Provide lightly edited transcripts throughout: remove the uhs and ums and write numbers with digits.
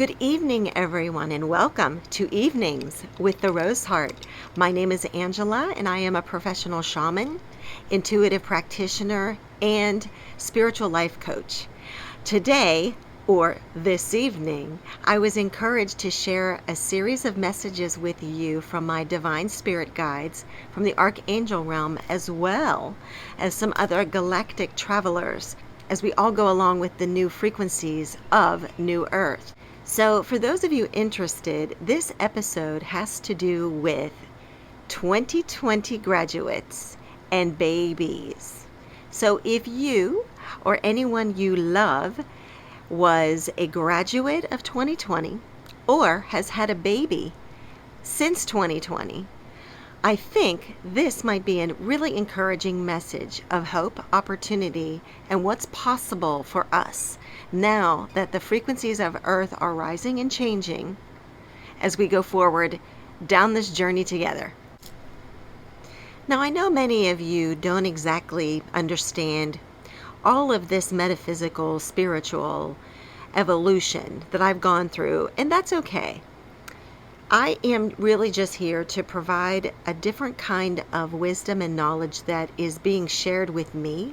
Good evening, everyone, and welcome to Evenings with the Rose Heart. My name is Angela, and I am a professional shaman, intuitive practitioner, and spiritual life coach. Today, or this evening, I was encouraged to share a series of messages with you from my divine spirit guides from the Archangel realm, as well as some other galactic travelers, as we all go along with the new frequencies of New Earth. So for those of you interested, this episode has to do with 2020 graduates and babies. So if you or anyone you love was a graduate of 2020 or has had a baby since 2020, I think this might be a really encouraging message of hope, opportunity, and what's possible for us now that the frequencies of Earth are rising and changing as we go forward down this journey together. Now, I know many of you don't exactly understand all of this metaphysical, spiritual evolution that I've gone through, and that's okay. I am really just here to provide a different kind of wisdom and knowledge that is being shared with me.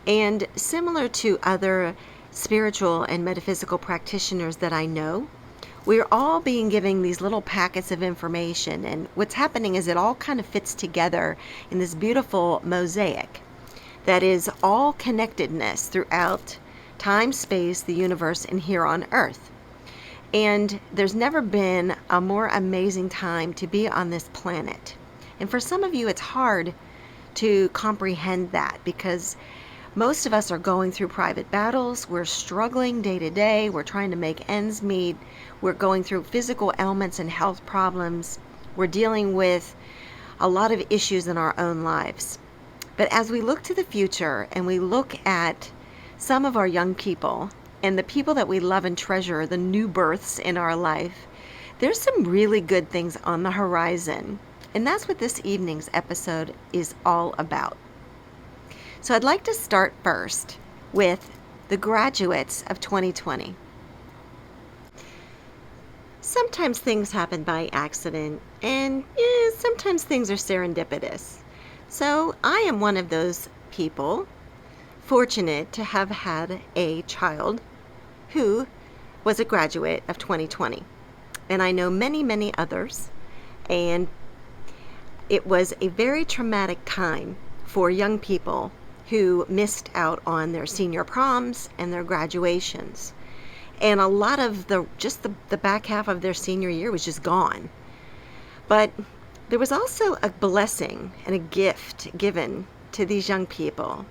And similar to other spiritual and metaphysical practitioners that I know, we're all being given these little packets of information. And what's happening is it all kind of fits together in this beautiful mosaic that is all connectedness throughout time, space, the universe, and here on Earth. And there's never been a more amazing time to be on this planet. And for some of you, it's hard to comprehend that because most of us are going through private battles. We're struggling day to day. We're trying to make ends meet. We're going through physical ailments and health problems. We're dealing with a lot of issues in our own lives. But as we look to the future and we look at some of our young people, and the people that we love and treasure, the new births in our life, there's some really good things on the horizon. And that's what this evening's episode is all about. So I'd like to start first with the graduates of 2020. Sometimes things happen by accident, and sometimes things are serendipitous. So I am one of those people fortunate to have had a child who was a graduate of 2020. And I know many others, and it was a very traumatic time for young people who missed out on their senior proms and their graduations. And a lot of the back half of their senior year was just gone. But there was also a blessing and a gift given to these young people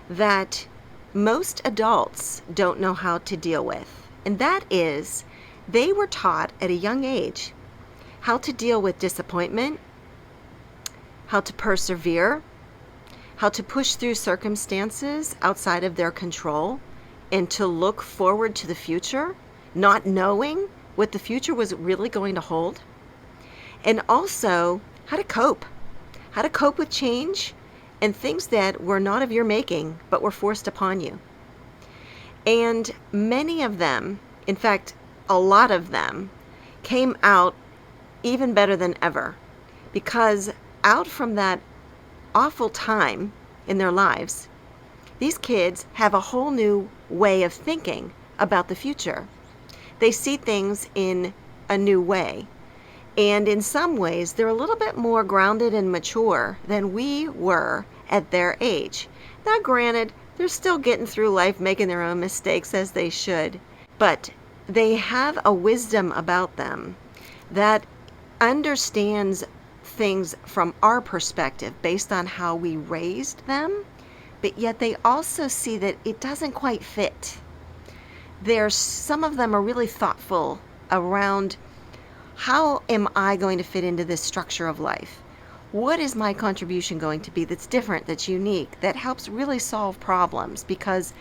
that most adults don't know how to deal with. And that is, they were taught at a young age how to deal with disappointment, how to persevere, how to push through circumstances outside of their control, and to look forward to the future, not knowing what the future was really going to hold. And also how to cope with change and things that were not of your making, but were forced upon you. And many of them, in fact, a lot of them, came out even better than ever, because out from that awful time in their lives, these kids have a whole new way of thinking about the future. They see things in a new way. And in some ways, they're a little bit more grounded and mature than we were at their age. Now, granted, they're still getting through life, making their own mistakes as they should. But they have a wisdom about them that understands things from our perspective based on how we raised them. But yet they also see that it doesn't quite fit. Some of them are really thoughtful around, how am I going to fit into this structure of life? What is my contribution going to be that's different, that's unique, that helps really solve problems? Because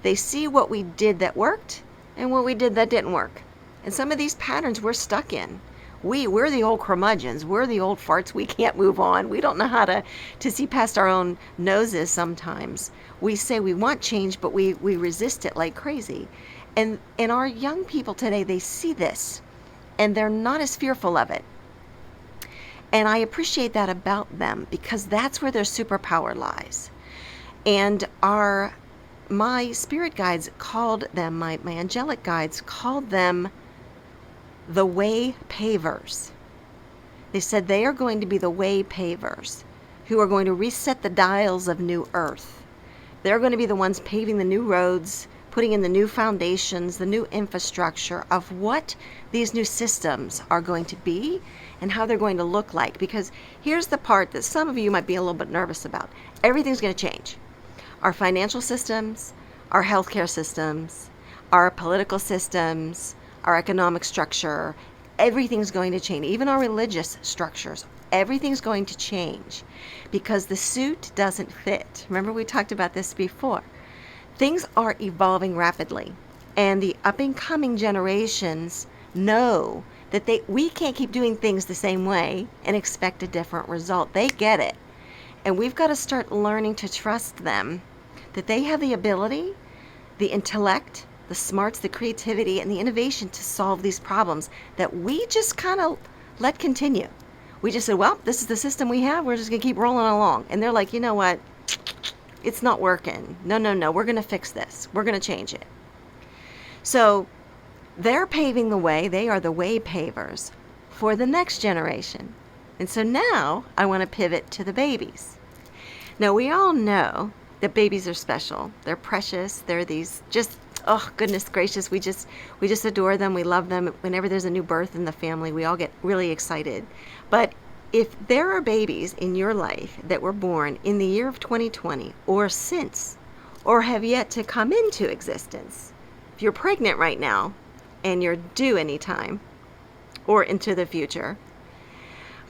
they see what we did that worked and what we did that didn't work. And some of these patterns we're stuck in. We're the old curmudgeons. We're the old farts. We can't move on. We don't know how to see past our own noses sometimes. We say we want change, but we resist it like crazy. And our young people today, they see this and they're not as fearful of it. And I appreciate that about them, because that's where their superpower lies. And my spirit guides called them, my angelic guides called them the way pavers. They said they are going to be the way pavers who are going to reset the dials of New Earth. They're going to be the ones paving the new roads, putting in the new foundations, the new infrastructure of what these new systems are going to be and how they're going to look like. Because here's the part that some of you might be a little bit nervous about. Everything's going to change. Our financial systems, our healthcare systems, our political systems, our economic structure, everything's going to change. Even our religious structures, everything's going to change because the suit doesn't fit. Remember, we talked about this before. Things are evolving rapidly, and the up-and-coming generations know that we can't keep doing things the same way and expect a different result. They get it. And we've got to start learning to trust them, that they have the ability, the intellect, the smarts, the creativity, and the innovation to solve these problems that we just kind of let continue. We just said, well, this is the system we have. We're just going to keep rolling along. And they're like, you know what? It's not working. No. We're going to fix this. We're going to change it. So they're paving the way. They are the way pavers for the next generation. And so now I want to pivot to the babies. Now, we all know that babies are special. They're precious. They're these just, oh, goodness gracious. We just adore them. We love them. Whenever there's a new birth in the family, we all get really excited. But if there are babies in your life that were born in the year of 2020 or since, or have yet to come into existence, if you're pregnant right now and you're due anytime or into the future,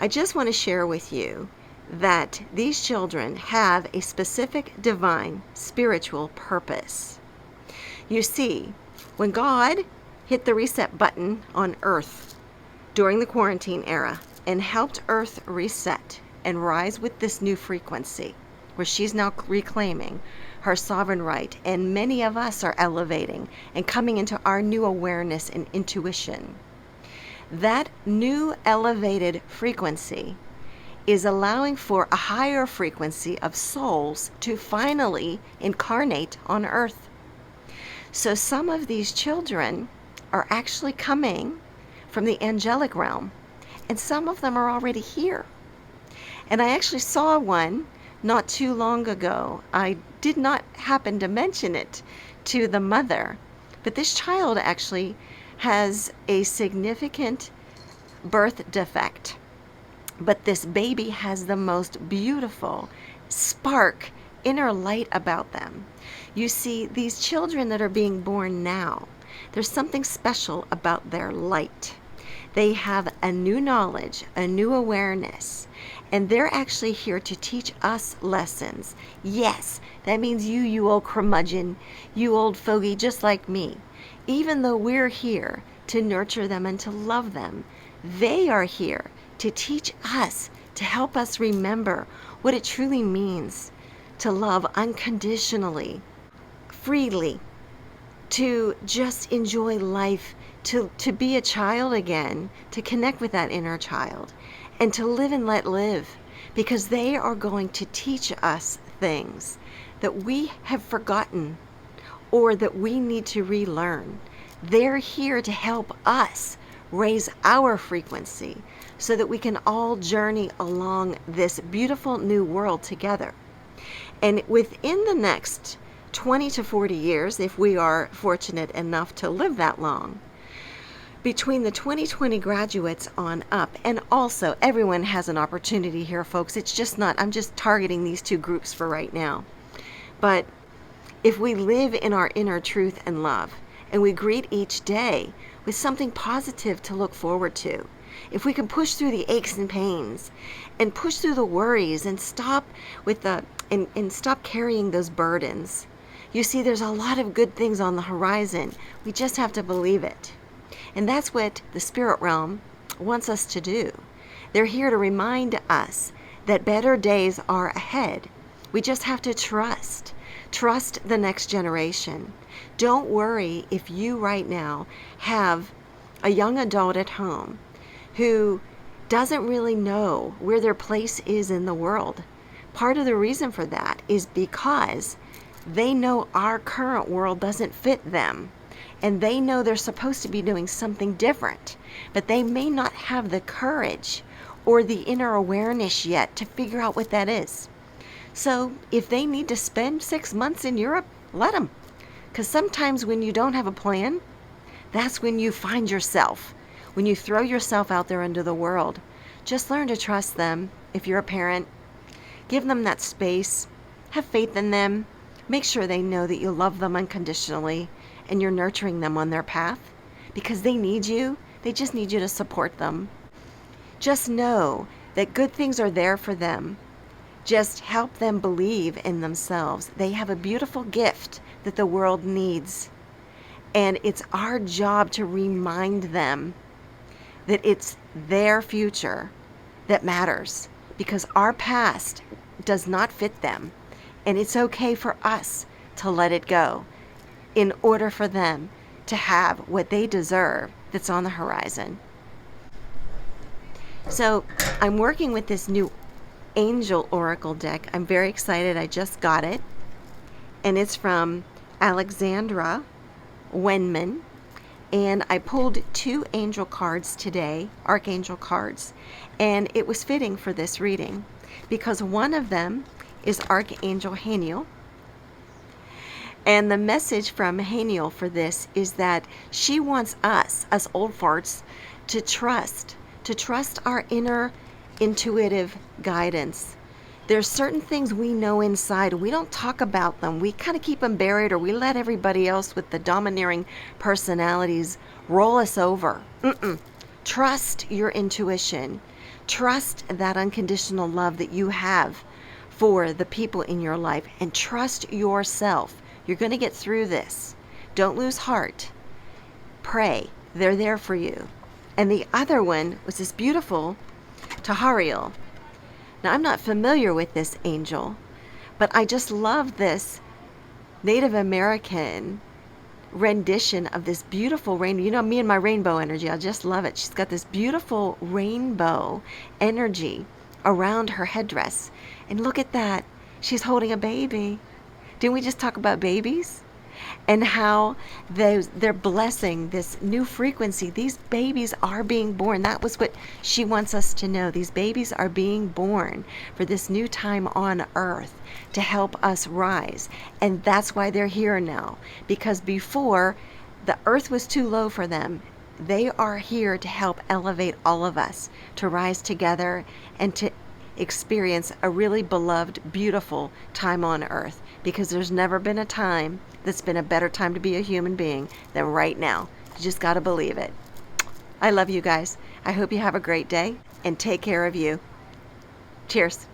I just want to share with you that these children have a specific divine spiritual purpose. You see, when God hit the reset button on Earth during the quarantine era and helped Earth reset and rise with this new frequency, where she's now reclaiming her sovereign right, and many of us are elevating and coming into our new awareness and intuition. That new elevated frequency is allowing for a higher frequency of souls to finally incarnate on Earth. So some of these children are actually coming from the angelic realm, and some of them are already here. And I actually saw one not too long ago. I did not happen to mention it to the mother, but this child actually has a significant birth defect. But this baby has the most beautiful spark, inner light about them. You see, these children that are being born now, there's something special about their light. They have a new knowledge, a new awareness, and they're actually here to teach us lessons. Yes, that means you old curmudgeon, you old fogey just like me. Even though we're here to nurture them and to love them, they are here to teach us, to help us remember what it truly means to love unconditionally, freely, to just enjoy life, to be a child again, to connect with that inner child, and to live and let live, because they are going to teach us things that we have forgotten or that we need to relearn. They're here to help us raise our frequency so that we can all journey along this beautiful new world together. And within the next 20 to 40 years, if we are fortunate enough to live that long, between the 2020 graduates on up, and also everyone has an opportunity here, folks. It's just not, I'm just targeting these two groups for right now. But if we live in our inner truth and love, and we greet each day with something positive to look forward to, if we can push through the aches and pains and push through the worries and stop with and stop carrying those burdens, you see, there's a lot of good things on the horizon. We just have to believe it. And that's what the spirit realm wants us to do. They're here to remind us that better days are ahead. We just have to trust Trust the next generation. Don't worry if you right now have a young adult at home who doesn't really know where their place is in the world. Part of the reason for that is because they know our current world doesn't fit them. And they know they're supposed to be doing something different, but they may not have the courage or the inner awareness yet to figure out what that is. So if they need to spend 6 months in Europe, let them. Because sometimes when you don't have a plan, that's when you find yourself. When you throw yourself out there into the world, just learn to trust them. If you're a parent, give them that space. Have faith in them. Make sure they know that you love them unconditionally and you're nurturing them on their path because they need you. They just need you to support them. Just know that good things are there for them. Just help them believe in themselves. They have a beautiful gift that the world needs. And it's our job to remind them that it's their future that matters because our past does not fit them. And it's okay for us to let it go in order for them to have what they deserve that's on the horizon. So I'm working with this new Angel Oracle deck. I'm very excited. I just got it. And it's from Alexandra Wenman. And I pulled 2 angel cards today, archangel cards. And it was fitting for this reading because one of them is Archangel Haniel. And the message from Haniel for this is that she wants us old farts, to trust our inner intuitive guidance. There's certain things we know inside. We don't talk about them. We kind of keep them buried, or we let everybody else with the domineering personalities roll us over. Trust your intuition. Trust that unconditional love that you have for the people in your life, and trust yourself. You're going to get through this. Don't lose heart. Pray. They're there for you. And the other one was this beautiful Tahariel. Now, I'm not familiar with this angel, but I just love this Native American rendition of this beautiful rainbow. You know, me and my rainbow energy, I just love it. She's got this beautiful rainbow energy around her headdress. And look at that. She's holding a baby. Didn't we just talk about babies? And how they're blessing this new frequency. These babies are being born. That was what she wants us to know. These babies are being born for this new time on earth to help us rise. And that's why they're here now. Because before, the earth was too low for them. They are here to help elevate all of us, to rise together and to experience a really beloved, beautiful time on earth. Because there's never been a time that's been a better time to be a human being than right now. You just got to believe it. I love you guys. I hope you have a great day and take care of you. Cheers.